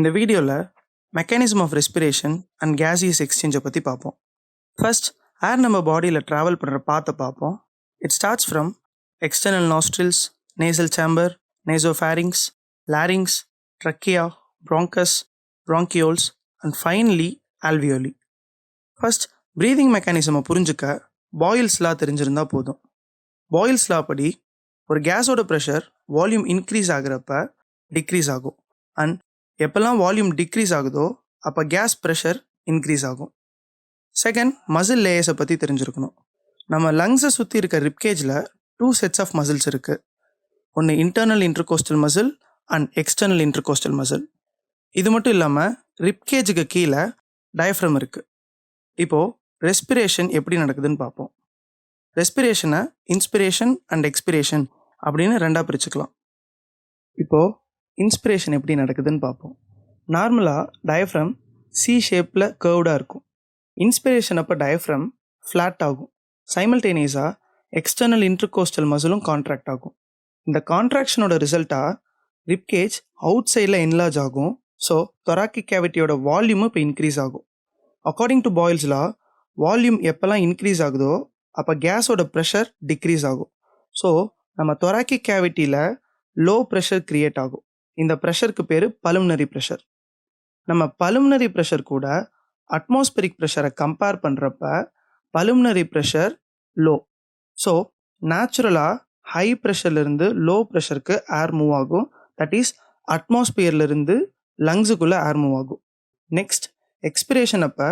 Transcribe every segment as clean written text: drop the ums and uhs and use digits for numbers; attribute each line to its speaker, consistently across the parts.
Speaker 1: இந்த வீடியோவில் mechanism of respiration and gaseous எக்ஸ்சேஞ்சை பற்றி பார்ப்போம். ஃபர்ஸ்ட், ஏர் நம்ம பாடியில் ட்ராவல் பண்ணுற பாத்தை பார்ப்போம். It starts from external nostrils, nasal chamber, nasopharynx, larynx, trachea, bronchus, bronchioles and finally alveoli. First, breathing மெக்கானிசமை புரிஞ்சுக்க பாயில்ஸ் லா தெரிஞ்சிருந்தா போதும். பாயில்ஸ் லா படி ஒரு கேஸோட ப்ரெஷர் வால்யூம் இன்க்ரீஸ் ஆகிறப்ப டிக்ரீஸ் ஆகும், அண்ட் எப்போல்லாம் வால்யூம் டிக்ரீஸ் ஆகுதோ அப்போ கேஸ் ப்ரெஷர் இன்க்ரீஸ் ஆகும். செகண்ட், மசில் லேயர்ஸை பற்றி தெரிஞ்சிருக்கணும். நம்ம லங்ஸை சுற்றி இருக்க ரிப்கேஜில் 2 செட்ஸ் ஆஃப் மசில்ஸ் இருக்குது. ஒன்று internal intercostal muscle and external intercostal muscle. இது மட்டும் இல்லாமல் ரிப்கேஜுக்கு கீழே டயஃப்ரம் இருக்குது. இப்போது ரெஸ்பிரேஷன் எப்படி நடக்குதுன்னு பார்ப்போம். ரெஸ்பிரேஷனை இன்ஸ்பிரேஷன் அண்ட் எக்ஸ்பிரேஷன் அப்படின்னு ரெண்டாக பிரிச்சுக்கலாம். இப்போது இன்ஸ்பிரேஷன் எப்படி நடக்குதுன்னு பார்ப்போம். நார்மலாக டயஃப்ரம் சி ஷேப்பில் கர்வ்டாக இருக்கும். இன்ஸ்பிரேஷன் அப்போ டயஃப்ரம் ஃப்ளாட் ஆகும். சைமல்டேனியஸாக எக்ஸ்டர்னல் இன்டர்கோஸ்டல் மசிலும் கான்ட்ராக்ட் ஆகும். இந்த கான்ட்ராக்ஷனோட ரிசல்ட்டாக ரிப்கேஜ் அவுட் சைடில் என்லார்ஜ் ஆகும். ஸோ தொராக்கிக் கேவிட்டியோட வால்யூமும் இப்போ இன்க்ரீஸ் ஆகும். According to boils law, volume எப்போல்லாம் இன்க்ரீஸ் ஆகுதோ அப்போ கேஸோட ப்ரெஷர் டிக்ரீஸ் ஆகும். ஸோ நம்ம தொராக்கிக் கேவிட்டியில் லோ ப்ரெஷர் கிரியேட் ஆகும். இந்த ப்ரெஷருக்கு பேர் பல்மனரி ப்ரெஷர். நம்ம பல்மனரி ப்ரெஷர் கூட அட்மாஸ்பரிக் ப்ரெஷரை கம்பேர் பண்ணுறப்ப பல்மனரி ப்ரெஷர் லோ. ஸோ நேச்சுரலாக ஹை ப்ரெஷர்லேருந்து லோ ப்ரெஷருக்கு ஏர் மூவ் ஆகும். தட் இஸ் அட்மாஸ்பியர்லேருந்து லங்ஸுக்குள்ளே ஏர் மூவ் ஆகும். நெக்ஸ்ட், எக்ஸ்பிரேஷன் அப்போ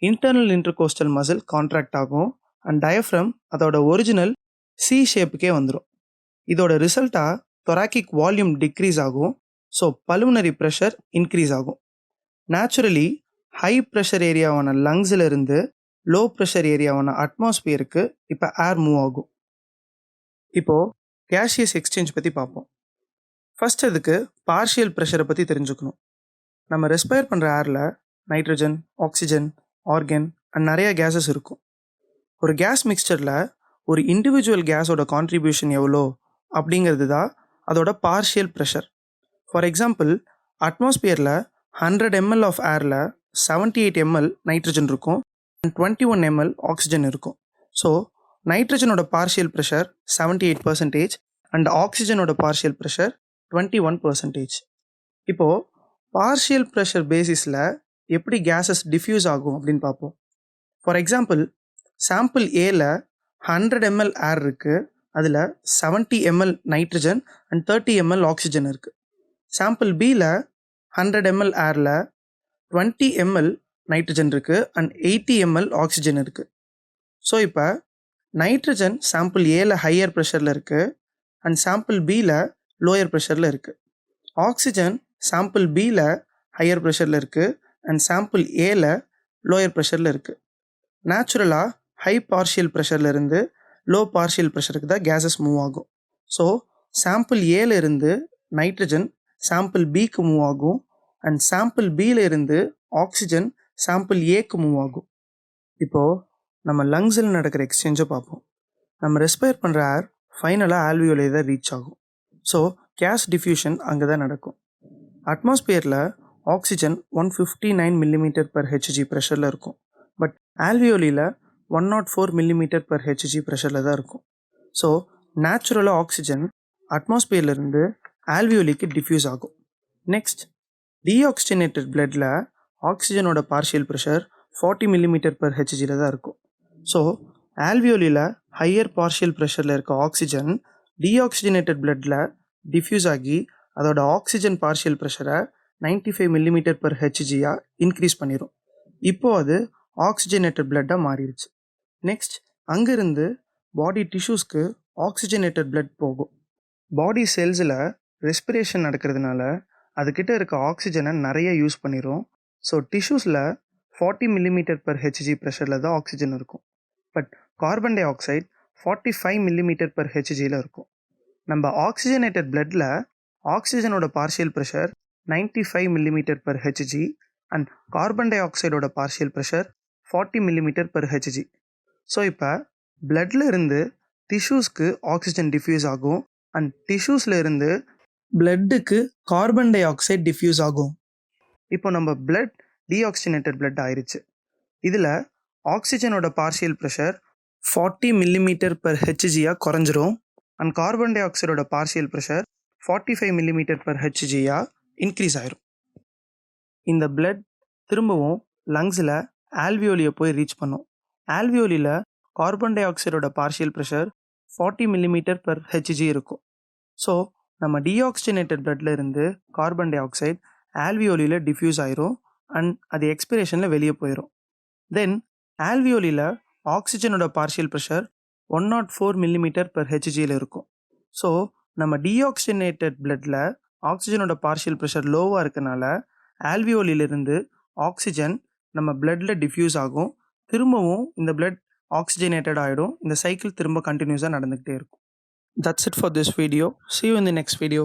Speaker 1: இன்டர்னல் இன்டர்கோஸ்டல் மசில் கான்ட்ராக்ட் ஆகும் அண்ட் டயஃப்ரம் அதோட ஒரிஜினல் சி ஷேப்புக்கே வந்துடும். இதோட ரிசல்ட்டாக தொராக்கிக் வால்யூம் டிக்ரீஸ் ஆகும். ஸோ பல்மனரி ப்ரெஷர் இன்க்ரீஸ் ஆகும். நேச்சுரலி ஹை ப்ரெஷர் ஏரியாவான லங்ஸில் இருந்து லோ ப்ரெஷர் ஏரியாவான அட்மாஸ்பியருக்கு இப்போ ஏர் மூவ் ஆகும். இப்போது கேஷியஸ் எக்ஸ்சேஞ்ச் பற்றி பார்ப்போம். ஃபர்ஸ்ட், இதுக்கு பார்ஷியல் ப்ரெஷரை பற்றி தெரிஞ்சுக்கணும். நம்ம ரெஸ்பயர் பண்ணுற ஏரில் நைட்ரஜன், ஆக்சிஜன், ஆர்கன் அண்ட் நிறைய கேஸஸ் இருக்கும். ஒரு கேஸ் மிக்சரில் ஒரு இண்டிவிஜுவல் கேஸோட கான்ட்ரிபியூஷன் எவ்வளோ அப்படிங்கிறது தான் அதோட பார்ஷியல் ப்ரெஷர். ஃபார் எக்ஸாம்பிள், அட்மாஸ்பியரில் 100 ml ஆஃப் ஏரில் 78 ml நைட்ரஜன் இருக்கும் அண்ட் 21 ml ஆக்சிஜன் இருக்கும். ஸோ நைட்ரஜனோட பார்ஷியல் ப்ரெஷர் 78% அண்ட் ஆக்சிஜனோட பார்ஷியல் ப்ரெஷர் 21%. இப்போது பார்ஷியல் ப்ரெஷர் பேசிஸில் எப்படி கேஸஸ் டிஃப்யூஸ் ஆகும் அப்படின்னு பார்ப்போம். ஃபார் எக்ஸாம்பிள், சாம்பிள் ஏல 100 ml ஏர் இருக்குது. அதில் 70 ml nitrogen and 30 ml oxygen இருக்குது. சாம்பிள் பியில் 100 ml ஏரில் 20 ml நைட்ரஜன் இருக்குது அண்ட் 80 ml ஆக்சிஜன் இருக்குது. ஸோ இப்போ நைட்ரஜன் சாம்பிள் ஏல ஹையர் ப்ரெஷரில் இருக்குது அண்ட் சாம்பிள் பியில் லோயர் ப்ரெஷரில் இருக்குது. ஆக்சிஜன் சாம்பிள் பியில் ஹையர் ப்ரெஷரில் இருக்குது அண்ட் சாம்பிள் ஏல லோயர் ப்ரெஷரில் இருக்குது. நேச்சுரலாக ஹை பார்ஷியல் ப்ரெஷர்லேருந்து லோ பார்ஷியல் ப்ரெஷருக்கு தான் கேஸஸ் மூவ் ஆகும். ஸோ சாம்பிள் ஏல இருந்து நைட்ரஜன் சாம்பிள் பிக்கு மூவ் ஆகும் அண்ட் சாம்பிள் பியில் இருந்து ஆக்சிஜன் சாம்பிள் ஏக்கு மூவ் ஆகும். இப்போது நம்ம லங்ஸில் நடக்கிற எக்ஸ்சேஞ்சை பார்ப்போம். நம்ம ரெஸ்பயர் பண்ணுற ஏர் ஃபைனலாக ஆல்வியோலே தான் ரீச் ஆகும். ஸோ கேஸ் டிஃப்யூஷன் அங்கே தான் நடக்கும். அட்மாஸ்பியரில் ஆக்சிஜன் 159 mm/Hg ப்ரெஷரில் இருக்கும். பட் ஆல்வியோலியில் 104 mm/Hg ப்ரெஷரில் தான் இருக்கும். ஸோ நேச்சுரலாக ஆக்சிஜன் அட்மாஸ்பியர்லேருந்து ஆல்வியோலிக்கு டிஃப்யூஸ் ஆகும். நெக்ஸ்ட், டீஆக்சிஜனேட்டட் பிளட்டில் ஆக்சிஜனோட பார்ஷியல் ப்ரெஷர் 40 mm/Hgயில் தான் இருக்கும். ஸோ ஆல்வியோலியில் ஹையர் பார்ஷியல் ப்ரெஷரில் இருக்க ஆக்சிஜன் டீஆக்சிஜனேட்டட் பிளட்டில் டிஃப்யூஸ் ஆகி அதோட ஆக்சிஜன் பார்ஷியல் ப்ரெஷரை 95 mm/Hg இன்க்ரீஸ் பண்ணிடும். இப்போது அது ஆக்சிஜனேட்டட் பிளட்டாக மாறிடுச்சு. நெக்ஸ்ட், அங்கேருந்து பாடி டிஷ்யூஸ்க்கு ஆக்சிஜனேட்டட் பிளட் போகும். பாடி செல்ஸில் ரெஸ்பிரேஷன் நடக்கிறதுனால அதுக்கிட்ட இருக்க ஆக்சிஜனை நிறைய யூஸ் பண்ணிடும். ஸோ டிஷ்யூஸில் 40 mm/Hg ப்ரெஷரில் தான் ஆக்சிஜன் இருக்கும். பட் கார்பன் டை ஆக்சைடு 45 mm/Hgயில் இருக்கும். நம்ம ஆக்சிஜனேட்டட் பிளட்டில் ஆக்சிஜனோட partial pressure 95 mm/Hg and carbon டை ஆக்சைடோட பார்ஷியல் ப்ரெஷர் 40 mm/Hg. ஸோ இப்போ பிளட்டில் இருந்து டிஷ்யூஸ்க்கு ஆக்சிஜன் டிஃப்யூஸ் ஆகும் அண்ட் டிஷ்யூஸில் இருந்து பிளட்டுக்கு கார்பன் டை ஆக்சைடு டிஃப்யூஸ் ஆகும். இப்போ நம்ம பிளட் டீஆக்சிஜனேட்டட் பிளட் ஆயிருச்சு. இதில் ஆக்சிஜனோட பார்ஷியல் ப்ரெஷர் 40 மில்லிமீட்டர் per ஹெச்ஜியாக குறைஞ்சிரும் அண்ட் கார்பன் டை ஆக்சைடோட பார்ஷியல் ப்ரெஷர் 45 மில்லிமீட்டர் per ஹெச்ஜியாக இன்க்ரீஸ் ஆயிரும். இந்த பிளட் திரும்பவும் லங்ஸில் ஆல்வியோலியை போய் ரீச் பண்ணும். ஆல்வியோலியில் கார்பன் டை ஆக்சைடோட partial pressure 40 millimetre per H G இருக்கும். ஸோ நம்ம டீஆக்சிஜனேட்டட் பிளட்ல இருந்து கார்பன் டை ஆக்சைடு ஆல்வியோலியில் டிஃப்யூஸ் ஆயிரும் அண்ட் அது எக்ஸ்பிரேஷனில் வெளியே போயிடும். தென் ஆல்வியோலியில் ஆக்சிஜனோட பார்ஷியல் ப்ரெஷர் 104 மில்லிமீட்டர் per ஹெச்ஜியில் இருக்கும். ஸோ நம்ம டீஆக்சிஜனேட்டட் பிளட்டில் ஆக்சிஜனோட பார்ஷியல் ப்ரெஷர் லோவாக இருக்கனால ஆல்வியோலிலிருந்து ஆக்சிஜன் நம்ம பிளட்டில் டிஃப்யூஸ் ஆகும். திரும்பவும் இந்த பிளட் ஆக்சிஜனேட்டட் ஆகிடும். இந்த சைக்கிள் திரும்ப கண்டினியூஸாக நடந்துக்கிட்டே இருக்கும். That's it for this video. See you in the next video.